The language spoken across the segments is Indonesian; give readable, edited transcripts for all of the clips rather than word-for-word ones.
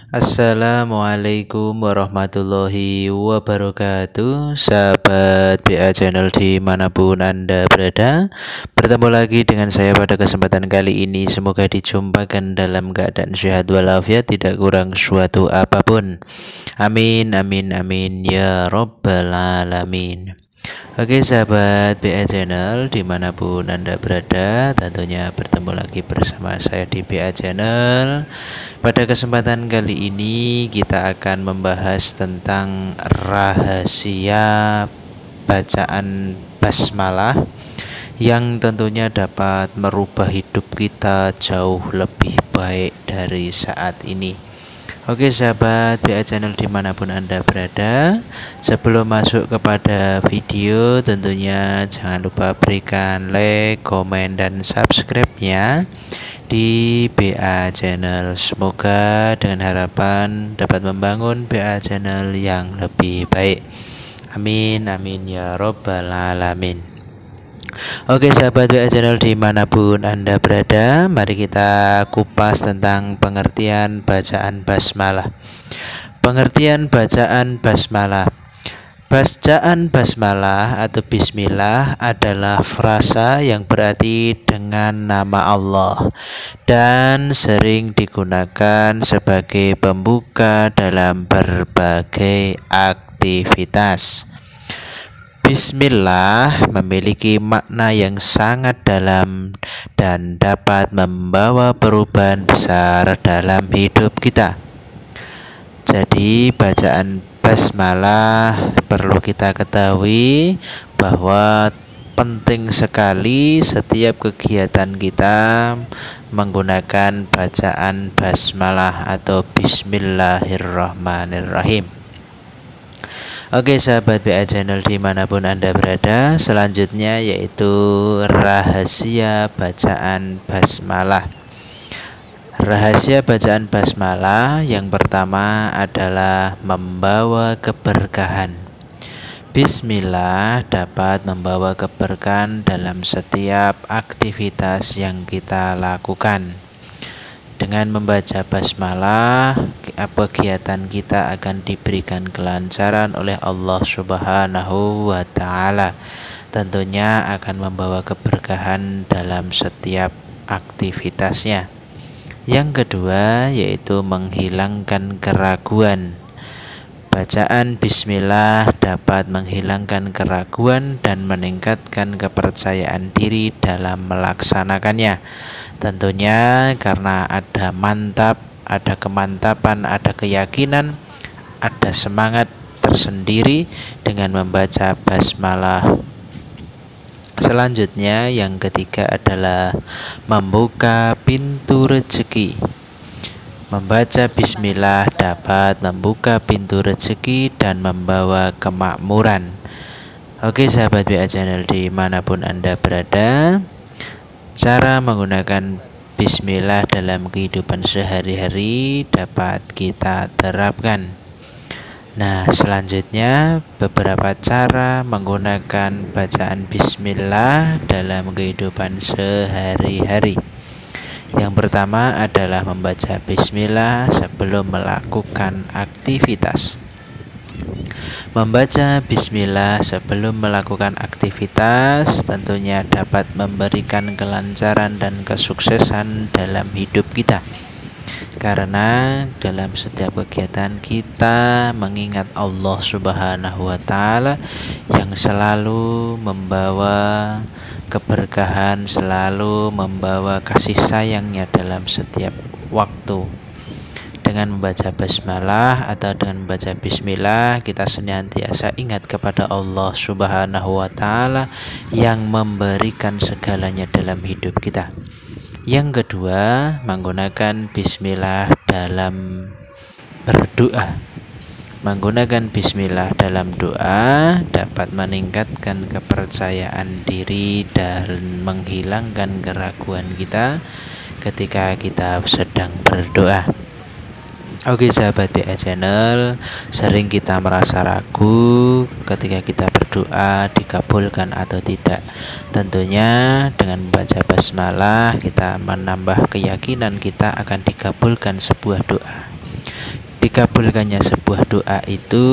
Assalamualaikum warahmatullahi wabarakatuh. Sahabat BA Channel dimanapun Anda berada, bertemu lagi dengan saya pada kesempatan kali ini. Semoga dijumpakan dalam keadaan sehat walafiat, tidak kurang suatu apapun. Amin amin amin ya robbal alamin. Oke sahabat BA Channel dimanapun Anda berada, tentunya bertemu lagi bersama saya di BA Channel. Pada kesempatan kali ini kita akan membahas tentang rahasia bacaan basmalah yang tentunya dapat merubah hidup kita jauh lebih baik dari saat ini. Oke sahabat BA Channel dimanapun Anda berada, sebelum masuk kepada video tentunya jangan lupa berikan like, komen, dan subscribe-nya di BA Channel. Semoga dengan harapan dapat membangun BA Channel yang lebih baik. Amin amin ya robbal alamin. Oke sahabat BA Channel dimanapun Anda berada, mari kita kupas tentang pengertian bacaan basmalah. Pengertian bacaan basmalah. Bacaan basmalah atau bismillah adalah frasa yang berarti dengan nama Allah dan sering digunakan sebagai pembuka dalam berbagai aktivitas. Bismillah memiliki makna yang sangat dalam dan dapat membawa perubahan besar dalam hidup kita. Jadi bacaan basmalah perlu kita ketahui bahwa penting sekali setiap kegiatan kita menggunakan bacaan basmalah atau bismillahirrahmanirrahim. Oke sahabat BA Channel dimanapun Anda berada, selanjutnya yaitu rahasia bacaan basmalah. Rahasia bacaan basmalah yang pertama adalah membawa keberkahan. Bismillah dapat membawa keberkahan dalam setiap aktivitas yang kita lakukan. Dengan membaca basmalah, kegiatan kita akan diberikan kelancaran oleh Allah Subhanahu wa Ta'ala. Tentunya akan membawa keberkahan dalam setiap aktivitasnya. Yang kedua yaitu menghilangkan keraguan. Bacaan bismillah dapat menghilangkan keraguan dan meningkatkan kepercayaan diri dalam melaksanakannya. Tentunya karena ada kemantapan, ada keyakinan, ada semangat tersendiri dengan membaca basmalah. Selanjutnya yang ketiga adalah membuka pintu rezeki. Membaca bismillah dapat membuka pintu rezeki dan membawa kemakmuran. Oke sahabat BA Channel dimanapun Anda berada, cara menggunakan bismillah dalam kehidupan sehari-hari dapat kita terapkan. Nah, selanjutnya beberapa cara menggunakan bacaan bismillah dalam kehidupan sehari-hari. Yang pertama adalah membaca bismillah sebelum melakukan aktivitas. Membaca bismillah sebelum melakukan aktivitas tentunya dapat memberikan kelancaran dan kesuksesan dalam hidup kita. Karena dalam setiap kegiatan kita mengingat Allah Subhanahu wa Ta'ala yang selalu membawa keberkahan, selalu membawa kasih sayangnya dalam setiap waktu. Dengan membaca basmalah atau dengan membaca bismillah, kita senantiasa ingat kepada Allah Subhanahu wa Ta'ala yang memberikan segalanya dalam hidup kita. Yang kedua, menggunakan bismillah dalam berdoa. Menggunakan bismillah dalam doa dapat meningkatkan kepercayaan diri dan menghilangkan keraguan kita ketika kita sedang berdoa. Oke sahabat BA Channel, sering kita merasa ragu ketika kita berdoa dikabulkan atau tidak. Tentunya dengan membaca basmalah kita menambah keyakinan kita akan dikabulkan sebuah doa. dikabulkannya sebuah doa itu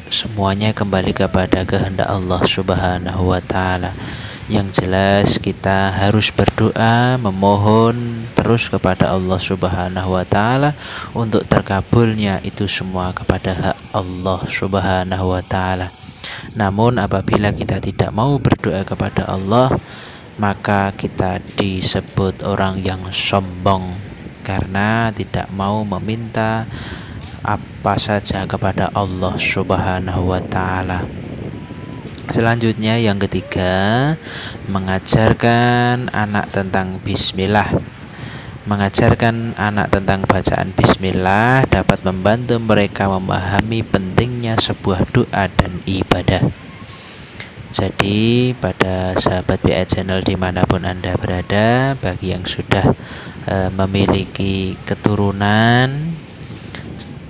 semuanya kembali kepada kehendak Allah Subhanahu wa taala. Yang jelas kita harus berdoa, memohon terus kepada Allah Subhanahu wa taala untuk terkabulnya itu semua kepada hak Allah Subhanahu wa taala. Namun apabila kita tidak mau berdoa kepada Allah, maka kita disebut orang yang sombong karena tidak mau meminta apa saja kepada Allah Subhanahu wa taala. Selanjutnya yang ketiga, mengajarkan anak tentang bismillah. Mengajarkan anak tentang bacaan bismillah dapat membantu mereka memahami pentingnya sebuah doa dan ibadah. Jadi pada sahabat BA Channel dimanapun Anda berada, bagi yang sudah memiliki keturunan,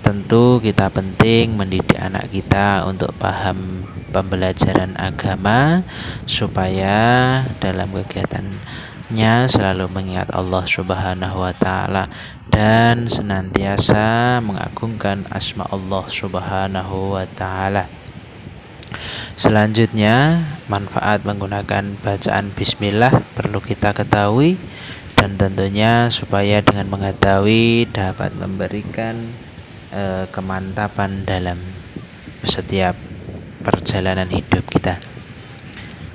tentu kita penting mendidik anak kita untuk paham pembelajaran agama supaya dalam kegiatannya selalu mengingat Allah Subhanahu wa taala dan senantiasa mengagungkan asma Allah Subhanahu wa taala. Selanjutnya, manfaat menggunakan bacaan bismillah perlu kita ketahui, dan tentunya supaya dengan mengetahui dapat memberikan kemantapan dalam setiap perjalanan hidup kita.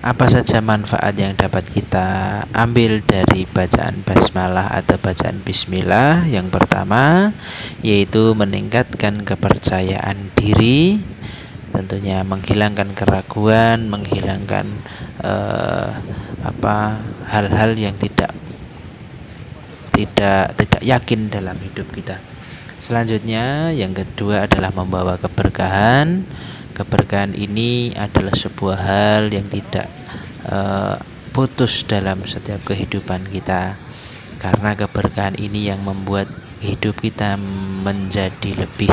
Apa saja manfaat yang dapat kita ambil dari bacaan basmalah atau bacaan bismillah? Yang pertama yaitu meningkatkan kepercayaan diri, tentunya menghilangkan keraguan, menghilangkan hal-hal yang tidak yakin dalam hidup kita. Selanjutnya yang kedua adalah membawa keberkahan. Keberkahan ini adalah sebuah hal yang tidak putus dalam setiap kehidupan kita, karena keberkahan ini yang membuat hidup kita menjadi lebih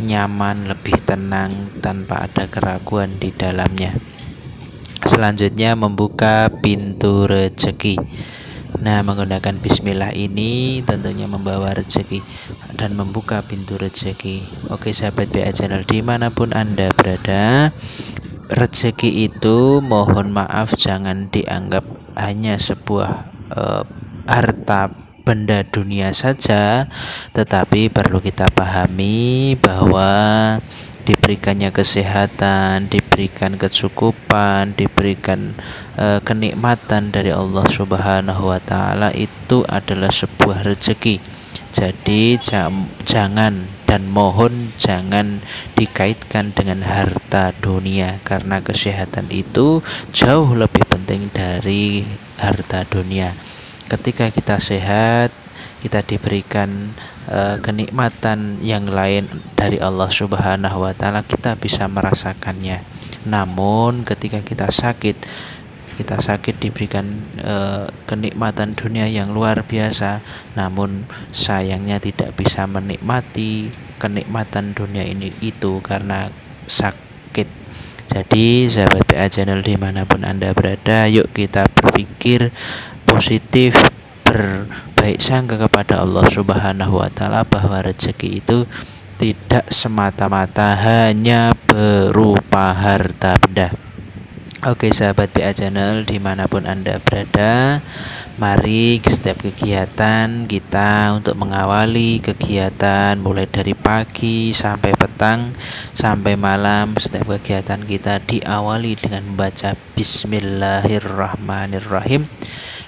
nyaman, lebih tenang tanpa ada keraguan di dalamnya. Selanjutnya membuka pintu rezeki. Nah, menggunakan bismillah ini tentunya membawa rezeki dan membuka pintu rezeki. Oke sahabat BA Channel dimanapun Anda berada, rezeki itu mohon maaf jangan dianggap hanya sebuah harta benda dunia saja, tetapi perlu kita pahami bahwa diberikannya kesehatan, diberikan kecukupan, diberikan kenikmatan dari Allah Subhanahu wa taala itu adalah sebuah rezeki. Jadi jangan dan mohon jangan dikaitkan dengan harta dunia, karena kesehatan itu jauh lebih penting dari harta dunia. Ketika kita sehat, kita diberikan kenikmatan yang lain dari Allah Subhanahu wa taala, kita bisa merasakannya. Namun ketika kita sakit diberikan kenikmatan dunia yang luar biasa, namun sayangnya tidak bisa menikmati kenikmatan dunia itu karena sakit. Jadi sahabat BA Channel dimanapun Anda berada, yuk kita berpikir positif, berbaik sangka kepada Allah Subhanahu wa taala bahwa rezeki itu tidak semata-mata hanya berupa harta benda. Oke sahabat BA Channel dimanapun Anda berada, mari setiap kegiatan kita untuk mengawali kegiatan mulai dari pagi sampai petang sampai malam, setiap kegiatan kita diawali dengan membaca Bismillahirrahmanirrahim,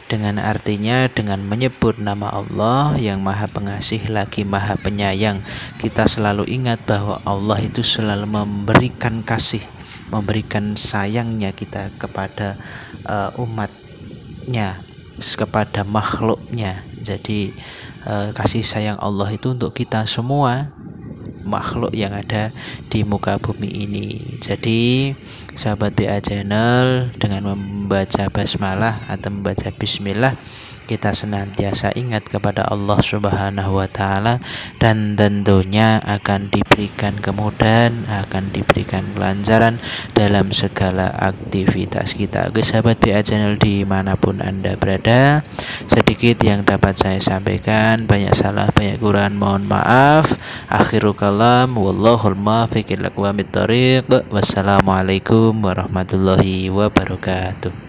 dengan artinya dengan menyebut nama Allah yang Maha Pengasih lagi Maha Penyayang. Kita selalu ingat bahwa Allah itu selalu memberikan kasih, memberikan sayangnya kita kepada umatnya, kepada makhluknya. Jadi kasih sayang Allah itu untuk kita semua makhluk yang ada di muka bumi ini. Jadi sahabat BA Channel dengan membaca basmalah atau membaca bismillah kita senantiasa ingat kepada Allah Subhanahu wa Ta'ala, dan tentunya akan diberikan kemudahan, akan diberikan kelancaran dalam segala aktivitas kita. Oke sahabat BA Channel dimanapun Anda berada, sedikit yang dapat saya sampaikan, banyak salah banyak kurang mohon maaf. Akhirul kalam, wallahul muwaffiq ila aqwamit thoriq. Wassalamualaikum warahmatullahi wabarakatuh.